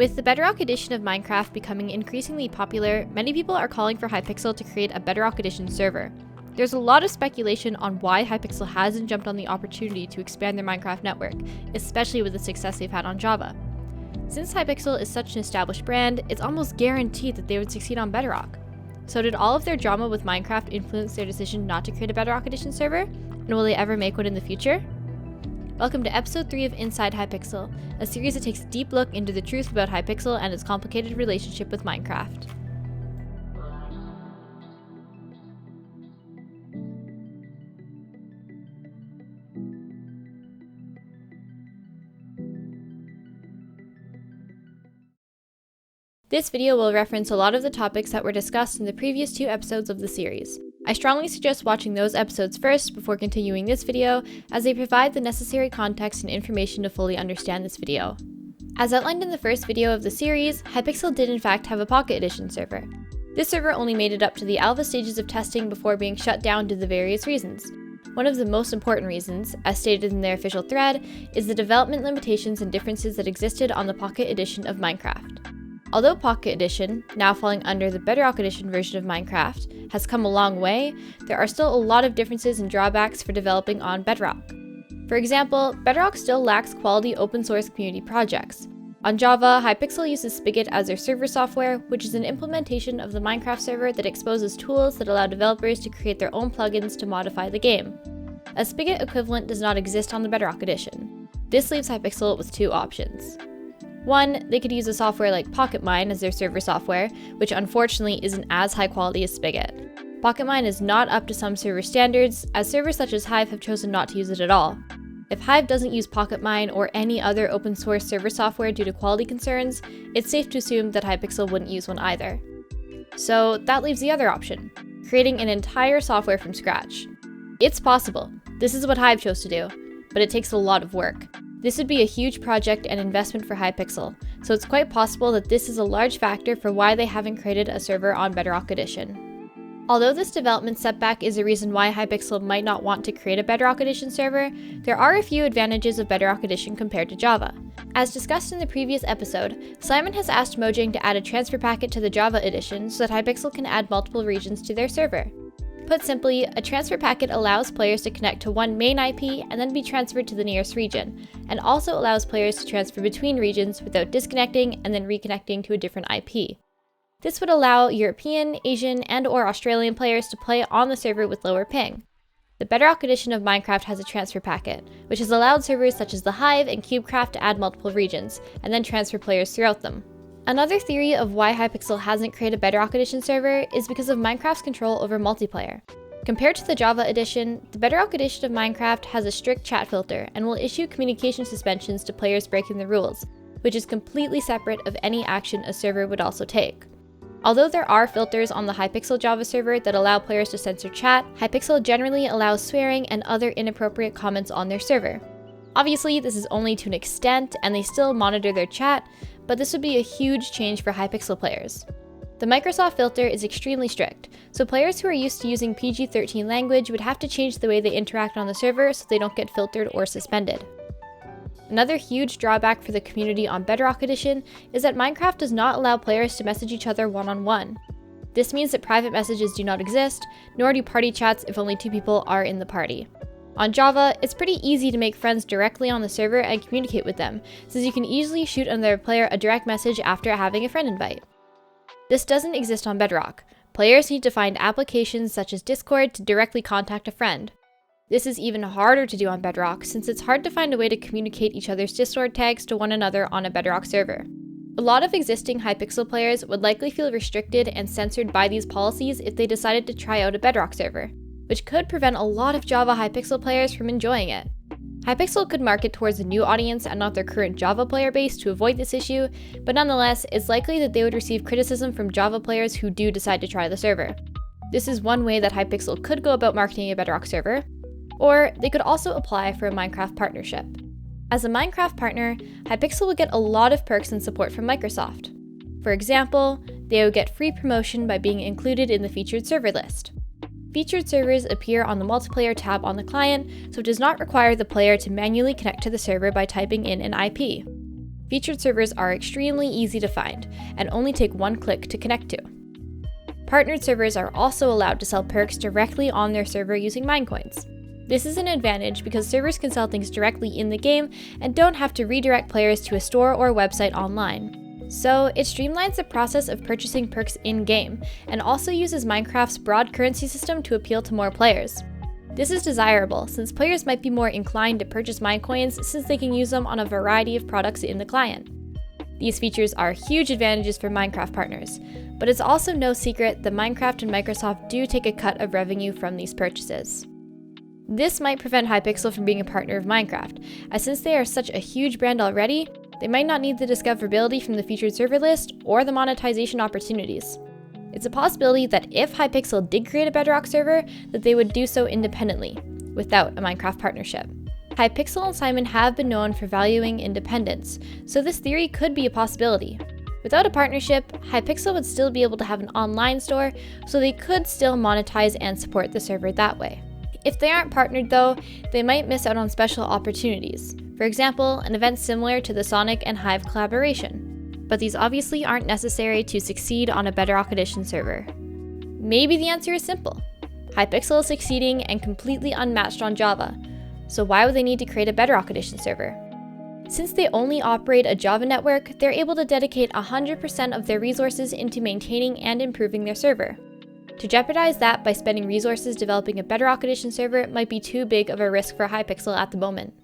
With the Bedrock Edition of Minecraft becoming increasingly popular, many people are calling for Hypixel to create a Bedrock Edition server. There's a lot of speculation on why Hypixel hasn't jumped on the opportunity to expand their Minecraft network, especially with the success they've had on Java. Since Hypixel is such an established brand, it's almost guaranteed that they would succeed on Bedrock. So did all of their drama with Minecraft influence their decision not to create a Bedrock Edition server? And will they ever make one in the future? Welcome to episode 3 of Inside Hypixel, a series that takes a deep look into the truth about Hypixel and its complicated relationship with Minecraft. This video will reference a lot of the topics that were discussed in the previous 2 episodes of the series. I strongly suggest watching those episodes first before continuing this video, as they provide the necessary context and information to fully understand this video. As outlined in the first video of the series, Hypixel did in fact have a Pocket Edition server. This server only made it up to the alpha stages of testing before being shut down due to various reasons. One of the most important reasons, as stated in their official thread, is the development limitations and differences that existed on the Pocket Edition of Minecraft. Although Pocket Edition, now falling under the Bedrock Edition version of Minecraft, has come a long way, there are still a lot of differences and drawbacks for developing on Bedrock. For example, Bedrock still lacks quality open source community projects. On Java, Hypixel uses Spigot as their server software, which is an implementation of the Minecraft server that exposes tools that allow developers to create their own plugins to modify the game. A Spigot equivalent does not exist on the Bedrock Edition. This leaves Hypixel with 2 options. 1, they could use a software like PocketMine as their server software, which unfortunately isn't as high quality as Spigot. PocketMine is not up to some server standards, as servers such as Hive have chosen not to use it at all. If Hive doesn't use PocketMine or any other open source server software due to quality concerns, it's safe to assume that Hypixel wouldn't use one either. So that leaves the other option, creating an entire software from scratch. It's possible. This is what Hive chose to do, but it takes a lot of work. This would be a huge project and investment for Hypixel, so it's quite possible that this is a large factor for why they haven't created a server on Bedrock Edition. Although this development setback is a reason why Hypixel might not want to create a Bedrock Edition server, there are a few advantages of Bedrock Edition compared to Java. As discussed in the previous episode, Simon has asked Mojang to add a transfer packet to the Java edition so that Hypixel can add multiple regions to their server. Put simply, a transfer packet allows players to connect to one main IP and then be transferred to the nearest region, and also allows players to transfer between regions without disconnecting and then reconnecting to a different IP. This would allow European, Asian, and/or Australian players to play on the server with lower ping. The Bedrock Edition of Minecraft has a transfer packet, which has allowed servers such as the Hive and CubeCraft to add multiple regions, and then transfer players throughout them. Another theory of why Hypixel hasn't created a Bedrock Edition server is because of Minecraft's control over multiplayer. Compared to the Java edition, the Bedrock Edition of Minecraft has a strict chat filter and will issue communication suspensions to players breaking the rules, which is completely separate of any action a server would also take. Although there are filters on the Hypixel Java server that allow players to censor chat, Hypixel generally allows swearing and other inappropriate comments on their server. Obviously, this is only to an extent, and they still monitor their chat, but this would be a huge change for Hypixel players. The Microsoft filter is extremely strict, so players who are used to using PG-13 language would have to change the way they interact on the server so they don't get filtered or suspended. Another huge drawback for the community on Bedrock Edition is that Minecraft does not allow players to message each other one-on-one. This means that private messages do not exist, nor do party chats if only 2 people are in the party. On Java, it's pretty easy to make friends directly on the server and communicate with them, since you can easily shoot another player a direct message after having a friend invite. This doesn't exist on Bedrock. Players need to find applications such as Discord to directly contact a friend. This is even harder to do on Bedrock, since it's hard to find a way to communicate each other's Discord tags to one another on a Bedrock server. A lot of existing Hypixel players would likely feel restricted and censored by these policies if they decided to try out a Bedrock server, which could prevent a lot of Java Hypixel players from enjoying it. Hypixel could market towards a new audience and not their current Java player base to avoid this issue, but nonetheless, it's likely that they would receive criticism from Java players who do decide to try the server. This is one way that Hypixel could go about marketing a Bedrock server, or they could also apply for a Minecraft partnership. As a Minecraft partner, Hypixel would get a lot of perks and support from Microsoft. For example, they would get free promotion by being included in the featured server list. Featured servers appear on the multiplayer tab on the client, so it does not require the player to manually connect to the server by typing in an IP. Featured servers are extremely easy to find and only take one click to connect to. Partnered servers are also allowed to sell perks directly on their server using Minecoins. This is an advantage because servers can sell things directly in the game and don't have to redirect players to a store or website online. So it streamlines the process of purchasing perks in-game and also uses Minecraft's broad currency system to appeal to more players. This is desirable since players might be more inclined to purchase Minecoins since they can use them on a variety of products in the client. These features are huge advantages for Minecraft partners, but it's also no secret that Minecraft and Microsoft do take a cut of revenue from these purchases. This might prevent Hypixel from being a partner of Minecraft, as since they are such a huge brand already, they might not need the discoverability from the featured server list or the monetization opportunities. It's a possibility that if Hypixel did create a Bedrock server, that they would do so independently, without a Minecraft partnership. Hypixel and Simon have been known for valuing independence, so this theory could be a possibility. Without a partnership, Hypixel would still be able to have an online store, so they could still monetize and support the server that way. If they aren't partnered though, they might miss out on special opportunities. For example, an event similar to the Sonic and Hive collaboration. But these obviously aren't necessary to succeed on a Bedrock Edition server. Maybe the answer is simple. Hypixel is succeeding and completely unmatched on Java, so why would they need to create a Bedrock Edition server? Since they only operate a Java network, they're able to dedicate 100% of their resources into maintaining and improving their server. To jeopardize that by spending resources developing a Bedrock Edition server might be too big of a risk for Hypixel at the moment.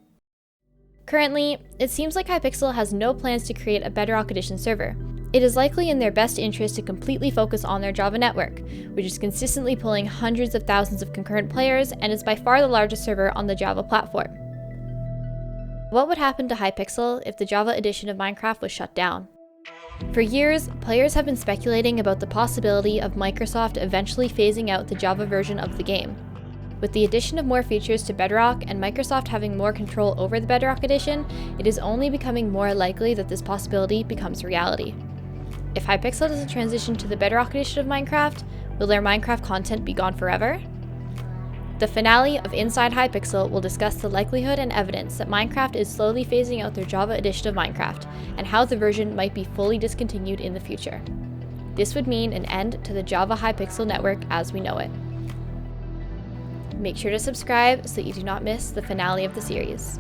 Currently, it seems like Hypixel has no plans to create a Bedrock Edition server. It is likely in their best interest to completely focus on their Java network, which is consistently pulling hundreds of thousands of concurrent players and is by far the largest server on the Java platform. What would happen to Hypixel if the Java edition of Minecraft was shut down? For years, players have been speculating about the possibility of Microsoft eventually phasing out the Java version of the game. With the addition of more features to Bedrock and Microsoft having more control over the Bedrock Edition, it is only becoming more likely that this possibility becomes reality. If Hypixel doesn't transition to the Bedrock Edition of Minecraft, will their Minecraft content be gone forever? The finale of Inside Hypixel will discuss the likelihood and evidence that Minecraft is slowly phasing out their Java edition of Minecraft, and how the version might be fully discontinued in the future. This would mean an end to the Java Hypixel network as we know it. Make sure to subscribe so that you do not miss the finale of the series.